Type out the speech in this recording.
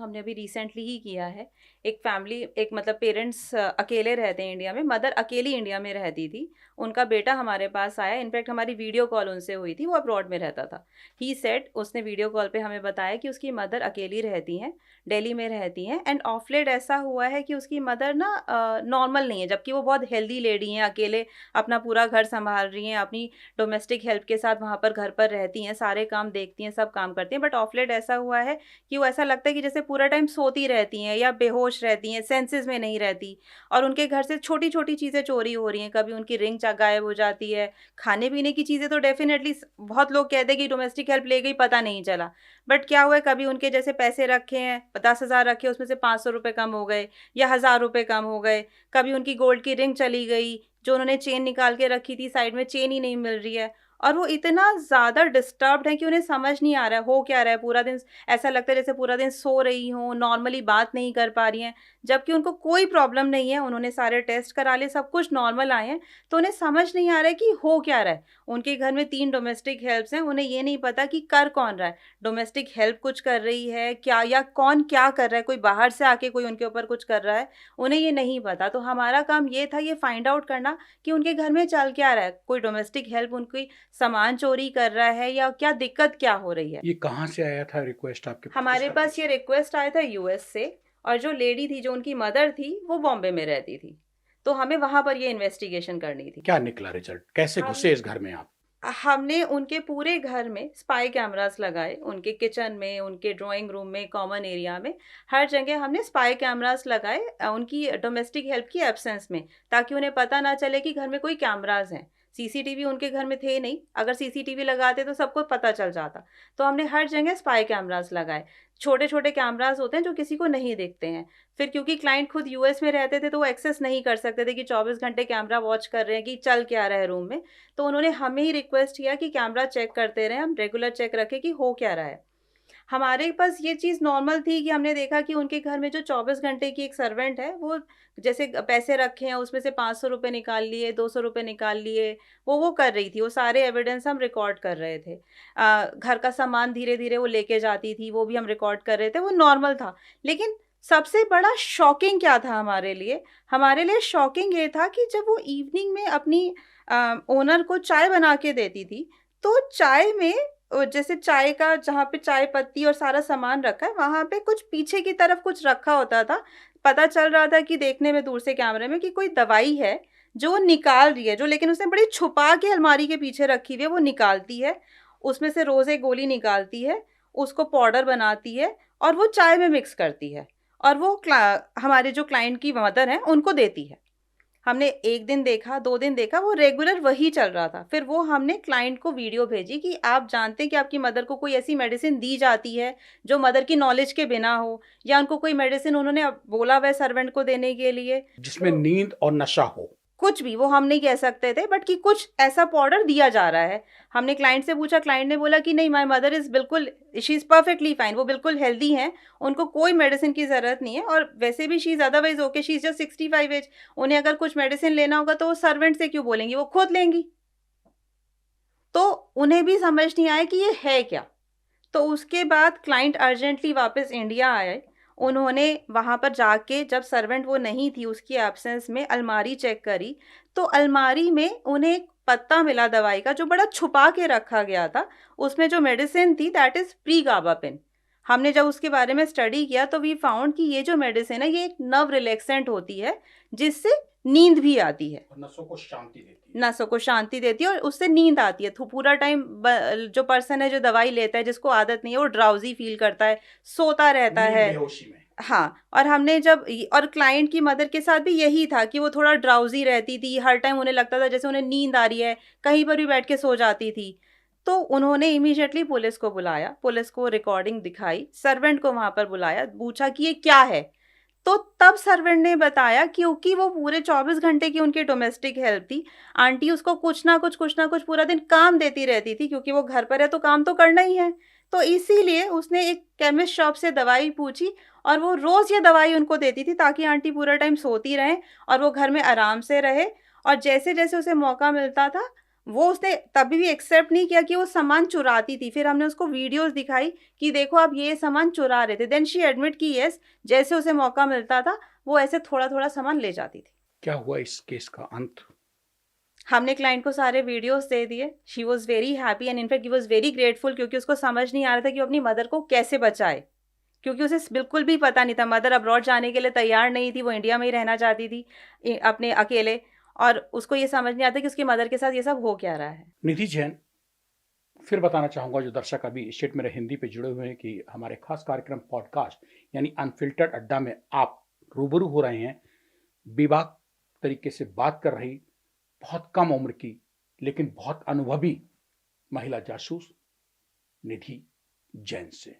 हमने अभी रिसेंटली ही किया है। एक फैमिली, एक मतलब पेरेंट्स अकेले रहते हैं इंडिया में, मदर अकेली इंडिया में रहती थी। उनका बेटा हमारे पास आया, इनफैक्ट हमारी वीडियो कॉल उनसे हुई थी, वो अब्रॉड में रहता था। ही सेड, उसने वीडियो कॉल पे हमें बताया कि उसकी मदर अकेली रहती हैं, दिल्ली में रहती हैं, एंड ऑफ लेट ऐसा हुआ है कि उसकी मदर ना नॉर्मल नहीं है, जबकि वो बहुत हेल्दी लेडी हैं, अकेले अपना पूरा घर संभाल रही हैं, अपनी डोमेस्टिक हेल्प के साथ वहाँ पर घर पर रहती हैं, सारे काम देखती हैं, सब काम करती हैं। बट ऑफ लेट ऐसा हुआ है कि वो ऐसा लगता है कि जैसे पूरा टाइम सोती रहती हैं या बेहोश रहती हैं, सेंसेस में नहीं रहती। और उनके घर से छोटी छोटी चीज़ें चोरी हो रही हैं, कभी उनकी रिंग गायब हो जाती है। खाने पीने की चीज़ें तो डेफिनेटली बहुत लोग कहते हैं कि डोमेस्टिक हेल्प ले गई, पता नहीं चला। बट क्या हुआ है, कभी उनके जैसे पैसे रखे हैं, 10,000 रखे, उसमें से 500 रुपये कम हो गए या 1,000 रुपये कम हो गए। कभी उनकी गोल्ड की रिंग चली गई, जो उन्होंने चेन निकाल के रखी थी, साइड में चेन ही नहीं मिल रही है। और वो इतना ज़्यादा डिस्टर्ब्ड है कि उन्हें समझ नहीं आ रहा है हो क्या रहा है। पूरा दिन ऐसा लगता है जैसे पूरा दिन सो रही हों, नॉर्मली बात नहीं कर पा रही हैं, जबकि उनको कोई प्रॉब्लम नहीं है। उन्होंने सारे टेस्ट करा लिए, सब कुछ नॉर्मल आए हैं, तो उन्हें समझ नहीं आ रहा है कि हो क्या रहा है। उनके घर में 3 डोमेस्टिक हेल्प्स हैं, उन्हें ये नहीं पता कि कर कौन रहा है। डोमेस्टिक हेल्प कुछ कर रही है क्या, या कौन क्या कर रहा है, कोई बाहर से आके कोई उनके ऊपर कुछ कर रहा है, उन्हें ये नहीं पता। तो हमारा काम ये था, ये फाइंड आउट करना कि उनके घर में चल क्या रहा है, कोई डोमेस्टिक हेल्प उनकी सामान चोरी कर रहा है या क्या दिक्कत क्या हो रही है। ये कहाँ से आया था रिक्वेस्ट आपके पास? हमारे पास ये रिक्वेस्ट आया था यूएस से, और जो लेडी थी, जो उनकी मदर थी, वो बॉम्बे में रहती थी, तो हमें वहां पर ये इन्वेस्टिगेशन करनी थी। क्या निकला रिजल्ट? कैसे हम घुसे इस घर में आप? हमने उनके पूरे घर में स्पाई कैमरास लगाए, उनके किचन में, उनके ड्राइंग रूम में, कॉमन एरिया में, हर जगह हमने स्पाई कैमरास लगाए उनकी डोमेस्टिक हेल्प की एब्सेंस में, ताकि उन्हें पता ना चले कि घर में कोई कैमरास हैं। सीसीटीवी उनके घर में थे नहीं, अगर सीसीटीवी लगाते तो सबको पता चल जाता। तो हमने हर जगह स्पाई कैमरास लगाए। छोटे छोटे कैमरास होते हैं जो किसी को नहीं दिखते हैं। फिर क्योंकि क्लाइंट खुद यूएस में रहते थे, तो वो एक्सेस नहीं कर सकते थे कि 24 घंटे कैमरा वॉच कर रहे हैं कि चल क्या रहा है रूम में। तो उन्होंने हमें ही रिक्वेस्ट किया कि कैमरा चेक करते रहें, हम रेगुलर चेक रखें कि हो क्या रहा है। हमारे पास ये चीज़ नॉर्मल थी कि हमने देखा कि उनके घर में जो 24 घंटे की एक सर्वेंट है, वो जैसे पैसे रखे हैं, उसमें से 500 रुपये निकाल लिए, 200 रुपये निकाल लिए, वो कर रही थी। वो सारे एविडेंस हम रिकॉर्ड कर रहे थे। घर का सामान धीरे-धीरे वो लेके जाती थी, वो भी हम रिकॉर्ड कर रहे थे, वो नॉर्मल था। लेकिन सबसे बड़ा शॉकिंग क्या था हमारे लिए? हमारे लिए शॉकिंग ये था कि जब वो इवनिंग में अपनी ओनर को चाय बना के देती थी, तो चाय में जैसे चाय का जहाँ पे चाय पत्ती और सारा सामान रखा है, वहाँ पे कुछ पीछे की तरफ कुछ रखा होता था। पता चल रहा था कि देखने में दूर से कैमरे में कि कोई दवाई है, जो वो निकाल रही है, जो लेकिन उसने बड़ी छुपा के अलमारी के पीछे रखी हुई है, वो निकालती है। उसमें से रोज़ एक गोली निकालती है, उसको पाउडर बनाती है और वो चाय में मिक्स करती है, और वो हमारे जो क्लाइंट की मदर हैं, उनको देती है। हमने 1 दिन देखा, 2 दिन देखा, वो रेगुलर वही चल रहा था। फिर वो हमने क्लाइंट को वीडियो भेजी कि आप जानते हैं कि आपकी मदर को कोई ऐसी मेडिसिन दी जाती है, जो मदर की नॉलेज के बिना हो, या उनको कोई मेडिसिन उन्होंने बोला हुआ है सर्वेंट को देने के लिए। जिसमें तो नींद और नशा हो? कुछ भी, वो हम नहीं कह सकते थे, बट कि कुछ ऐसा पाउडर दिया जा रहा है। हमने क्लाइंट से पूछा, क्लाइंट ने बोला कि नहीं, माय मदर इज़ बिल्कुल, शी इज़ परफेक्टली फाइन, वो बिल्कुल हेल्दी हैं, उनको कोई मेडिसिन की ज़रूरत नहीं है, और वैसे भी she is otherwise okay, she is just 65 age. उन्हें अगर कुछ मेडिसिन लेना होगा तो वो सर्वेंट से क्यों बोलेंगी, वो खुद लेंगी। तो उन्हें भी समझ नहीं आया कि ये है क्या। तो उसके बाद क्लाइंट अर्जेंटली वापस इंडिया आए। उन्होंने वहाँ पर जाके, जब सर्वेंट वो नहीं थी, उसकी एब्सेंस में अलमारी चेक करी, तो अलमारी में उन्हें एक पत्ता मिला दवाई का, जो बड़ा छुपा के रखा गया था। उसमें जो मेडिसिन थी, दैट इज़ प्रीगाबापिन। हमने जब उसके बारे में स्टडी किया, तो वी फाउंड कि ये जो मेडिसिन है, ये एक नर्व रिलैक्सेंट होती है, जिससे नींद भी आती है। और नसों को शांति देती है। नसों को शांति देती है और उससे नींद आती है। तो पूरा टाइम जो पर्सन है, जो दवाई लेता है, जिसको आदत नहीं है, वो ड्राउजी फील करता है, सोता रहता नींद है। बेहोशी में। हाँ, और हमने जब और क्लाइंट की मदर के साथ भी यही था कि वो थोड़ा ड्राउजी रहती थी, हर टाइम उन्हें लगता था जैसे उन्हें नींद आ रही है, कहीं पर भी बैठ के सो जाती थी। तो उन्होंने इमीडिएटली पुलिस को बुलाया, पुलिस को रिकॉर्डिंग दिखाई, सर्वेंट को वहाँ पर बुलाया, पूछा कि ये क्या है? तो तब सर्वेंट ने बताया, क्योंकि वो पूरे 24 घंटे की उनकी डोमेस्टिक हेल्प थी, आंटी उसको कुछ ना कुछ पूरा दिन काम देती रहती थी, क्योंकि वो घर पर है तो काम तो करना ही है। तो इसीलिए उसने एक केमिस्ट शॉप से दवाई पूछी, और वो रोज़ ये दवाई उनको देती थी, ताकि आंटी पूरा टाइम सोती रहें और वो घर में आराम से रहे। और जैसे-जैसे उसे मौका मिलता था, वो उसने तभी भी एक्सेप्ट नहीं किया कि वो सामान चुराती थी। फिर हमने उसको वीडियोस दिखाई कि देखो आप ये सामान चुरा रहे थे। देन शी एडमिट की यस, जैसे उसे मौका मिलता था वो ऐसे थोड़ा-थोड़ा सामान ले जाती थी। क्या हुआ इस केस का अंत? हमने क्लाइंट को सारे वीडियोस दे दिए। She was very happy and in fact he was very grateful, क्योंकि उसको समझ नहीं आ रहा था कि वो अपनी मदर को कैसे बचाए। क्योंकि उसे बिल्कुल भी पता नहीं था, मदर अब्रॉड जाने के लिए तैयार नहीं थी, वो इंडिया में ही रहना चाहती थी अपने अकेले, और उसको ये समझ नहीं आता कि उसकी मदर के साथ ये सब हो क्या रहा है। निधि जैन, फिर बताना चाहूंगा जो दर्शक अभी इस सेट मेरे हिंदी पे जुड़े हुए हैं कि हमारे खास कार्यक्रम पॉडकास्ट यानी अनफिल्टर्ड अड्डा में आप रूबरू हो रहे हैं बेबाक तरीके से बात कर रही बहुत कम उम्र की लेकिन बहुत अनुभवी महिला जासूस निधि जैन से।